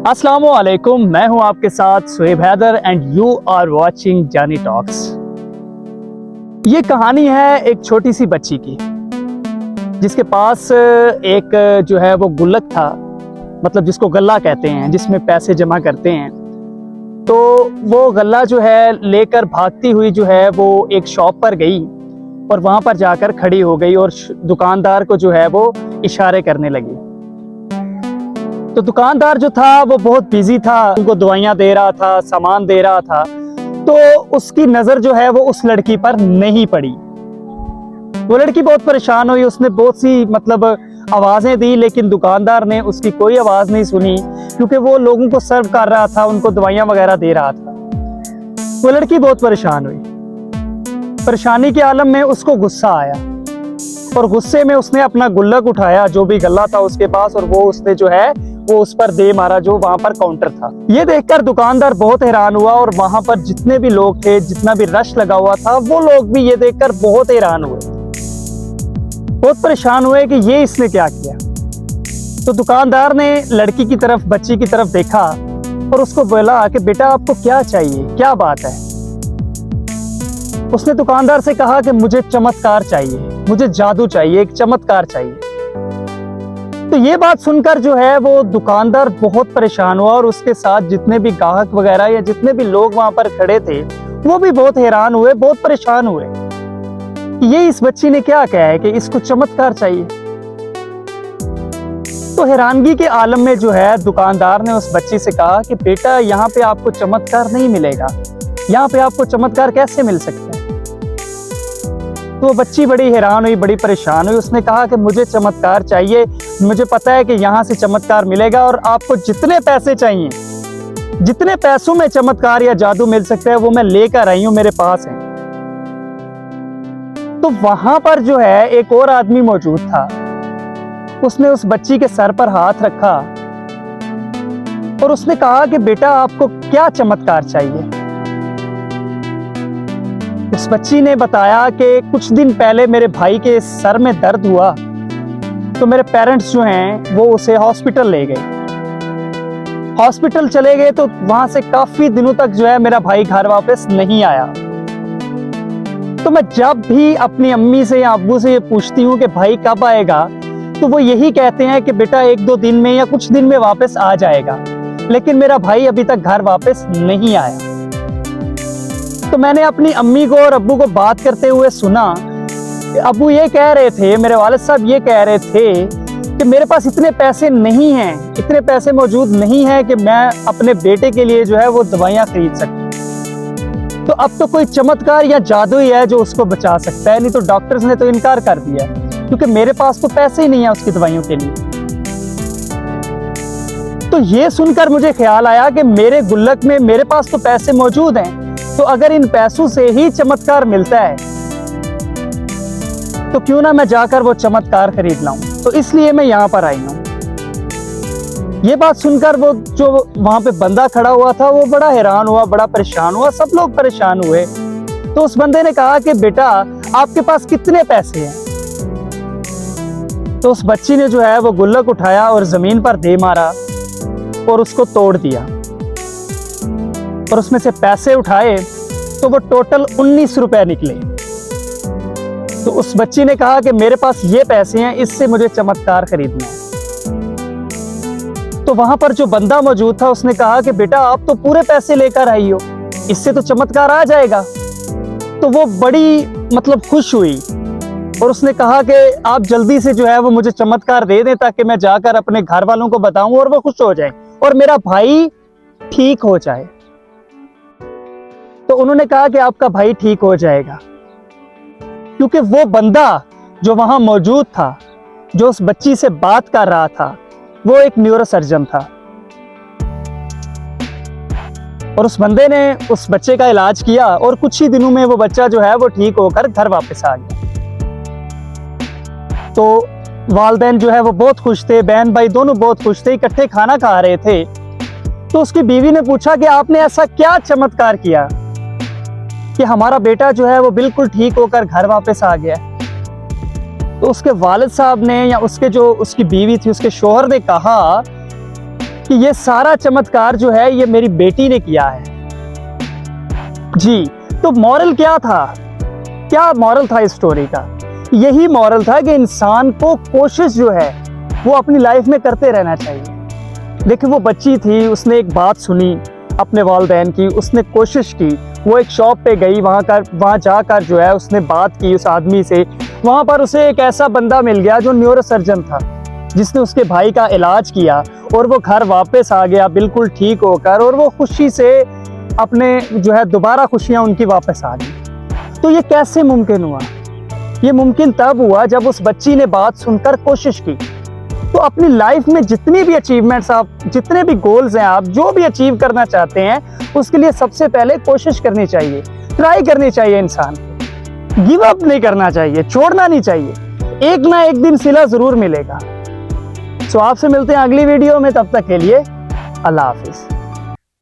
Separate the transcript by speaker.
Speaker 1: अस्सलामुअलैकुम, मैं हूं आपके साथ Suhaib Haider and you are watching Jaani talks. ये कहानी है एक छोटी सी बच्ची की जिसके पास एक जो है वो गुल्लक था, मतलब जिसको गल्ला कहते हैं, जिसमें पैसे जमा करते हैं। तो वो गल्ला जो है लेकर भागती हुई जो है वो एक शॉप पर गई और वहां पर जाकर खड़ी हो गई और दुकानदार को जो है वो इशारे करने लगी। तो दुकानदार जो था वो बहुत बिजी था, उनको दवाइयाँ दे रहा था, सामान दे रहा था। तो उसकी नज़र जो है वो उस लड़की पर नहीं पड़ी। वो लड़की बहुत परेशान हुई, उसने बहुत सी आवाज़ें दी, लेकिन दुकानदार ने उसकी कोई आवाज़ नहीं सुनी क्योंकि वो लोगों को सर्व कर रहा था, उनको दवाइयाँ वगैरह दे रहा था। वो लड़की बहुत परेशान हुई। परेशानी के आलम में उसको गुस्सा आया और गुस्से में उसने अपना गुल्लक उठाया, जो भी गल्ला था उसके पास, और वो उसने जो है वो उस पर दे मारा जो वहां पर काउंटर था। ये देखकर दुकानदार बहुत हैरान हुआ और वहां पर जितने भी लोग थे, जितना भी रश लगा हुआ था, वो लोग भी ये देखकर बहुत हैरान हुए, बहुत परेशान हुए कि ये इसने क्या किया। तो दुकानदार ने लड़की की तरफ, बच्ची की तरफ देखा और उसको बोला कि बेटा आपको क्या चाहिए, क्या बात है। उसने दुकानदार से कहा कि मुझे चमत्कार चाहिए, मुझे जादू चाहिए, एक चमत्कार चाहिए। तो ये बात सुनकर जो है वो दुकानदार बहुत परेशान हुआ और उसके साथ जितने भी ग्राहक वगैरह या जितने भी लोग वहां पर खड़े थे वो भी बहुत हैरान हुए, बहुत परेशान हुए कि ये इस बच्ची ने क्या कहा है कि इसको चमत्कार चाहिए। तो हैरानगी के आलम में जो है दुकानदार ने उस बच्ची से कहा कि बेटा यहाँ पे आपको चमत्कार नहीं मिलेगा, यहाँ पे आपको चमत्कार कैसे मिल सकता है। तो वो बच्ची बड़ी हैरान हुई, बड़ी परेशान हुई। उसने कहा कि मुझे चमत्कार चाहिए, मुझे पता है कि यहाँ से चमत्कार मिलेगा और आपको जितने पैसे चाहिए, जितने पैसों में चमत्कार या जादू मिल सकता है वो मैं लेकर आई हूं, मेरे पास है। तो वहां पर जो है एक और आदमी मौजूद था, उसने उस बच्ची के सर पर हाथ रखा और उसने कहा कि बेटा आपको क्या चमत्कार चाहिए। उस बच्ची ने बताया कि कुछ दिन पहले मेरे भाई के सर में दर्द हुआ तो मेरे पेरेंट्स जो हैं वो उसे हॉस्पिटल ले गए। हॉस्पिटल चले गए तो वहां से काफी दिनों तक जो है मेरा भाई घर वापस नहीं आया। तो मैं जब भी अपनी अम्मी से या अब्बू से ये पूछती हूँ कि भाई कब आएगा, तो वो यही कहते हैं कि बेटा 1-2 दिन में या कुछ दिन में वापस आ जाएगा, लेकिन मेरा भाई अभी तक घर वापस नहीं आया। तो मैंने अपनी अम्मी को और अब्बू को बात करते हुए सुना। अब्बू ये कह रहे थे, मेरे वालिद साहब ये कह रहे थे कि मेरे पास इतने पैसे नहीं हैं, इतने पैसे मौजूद नहीं हैं कि मैं अपने बेटे के लिए जो है वो दवाइयाँ खरीद सकूं। तो अब तो कोई चमत्कार या जादू ही है जो उसको बचा सकता है, नहीं तो डॉक्टर्स ने तो इनकार कर दिया है क्योंकि मेरे पास तो पैसे ही नहीं है उसकी दवाइयों के लिए। तो ये सुनकर मुझे ख्याल आया कि मेरे गुल्लक में मेरे पास तो पैसे मौजूद हैं, तो अगर इन पैसों से ही चमत्कार मिलता है तो क्यों ना मैं जाकर वो चमत्कार खरीद लाऊं। तो इसलिए मैं यहाँ पर आई हूँ। ये बात सुनकर वो जो वहां पे बंदा खड़ा हुआ था वो बड़ा हैरान हुआ, बड़ा परेशान हुआ, सब लोग परेशान हुए। तो उस बंदे ने कहा कि बेटा आपके पास कितने पैसे हैं। तो उस बच्ची ने जो है वो गुल्लक उठाया और जमीन पर दे मारा और उसको तोड़ दिया और उसमें से पैसे उठाए तो वो टोटल 19 रुपए निकले। तो उस बच्ची ने कहा कि मेरे पास ये पैसे हैं, इससे मुझे चमत्कार खरीदना है। तो वहां पर जो बंदा मौजूद था उसने कहा कि बेटा आप तो पूरे पैसे लेकर आई हो, इससे तो चमत्कार आ जाएगा। तो वो बड़ी खुश हुई और उसने कहा कि आप जल्दी से जो है वो मुझे चमत्कार दे दें ताकि मैं जाकर अपने घर वालों को बताऊं और वो खुश हो जाए और मेरा भाई ठीक हो जाए। तो उन्होंने कहा कि आपका भाई ठीक हो जाएगा, क्योंकि वो बंदा जो वहां मौजूद था, जो उस बच्ची से बात कर रहा था, वो एक न्यूरोसर्जन था और उस बंदे ने उस बच्चे का इलाज किया और कुछ ही दिनों में वो बच्चा जो है वो ठीक होकर घर वापस आ गया। तो वालिदैन जो है वो बहुत खुश थे, बहन भाई दोनों बहुत खुश थे, इकट्ठे खाना खा रहे थे। तो उसकी बीवी ने पूछा कि आपने ऐसा क्या चमत्कार किया कि हमारा बेटा जो है वो बिल्कुल ठीक होकर घर वापस आ गया। तो उसके वालिद साहब ने या उसकी बीवी थी, उसके शोहर ने कहा कि ये सारा चमत्कार जो है ये मेरी बेटी ने किया है। जी, तो मॉरल क्या था? क्या मॉरल था इस स्टोरी का? यही मॉरल था कि इंसान को कोशिश जो है वो अपनी लाइफ में करते रहना चाहिए। देखिए, वो बच्ची थी, उसने एक बात सुनी अपने वालिदैन की, उसने कोशिश की, वो एक शॉप पे गई, वहाँ जाकर जो है उसने बात की उस आदमी से। वहाँ पर उसे एक ऐसा बंदा मिल गया जो न्यूरोसर्जन था, जिसने उसके भाई का इलाज किया और वो घर वापस आ गया बिल्कुल ठीक होकर, और वो खुशी से अपने जो है दोबारा खुशियाँ उनकी वापस आ गई। तो ये कैसे मुमकिन हुआ? ये मुमकिन तब हुआ जब उस बच्ची ने बात सुनकर कोशिश की। तो अपनी लाइफ में जितनी भी अचीवमेंट्स, आप जितने भी गोल्स हैं, आप जो भी अचीव करना चाहते हैं, उसके लिए सबसे पहले कोशिश करनी चाहिए, ट्राई करनी चाहिए। इंसान गिव अप नहीं करना चाहिए, छोड़ना नहीं चाहिए। एक ना एक दिन सिला जरूर मिलेगा। सो आपसे मिलते हैं अगली वीडियो में, तब तक के लिए अल्लाह हाफिज।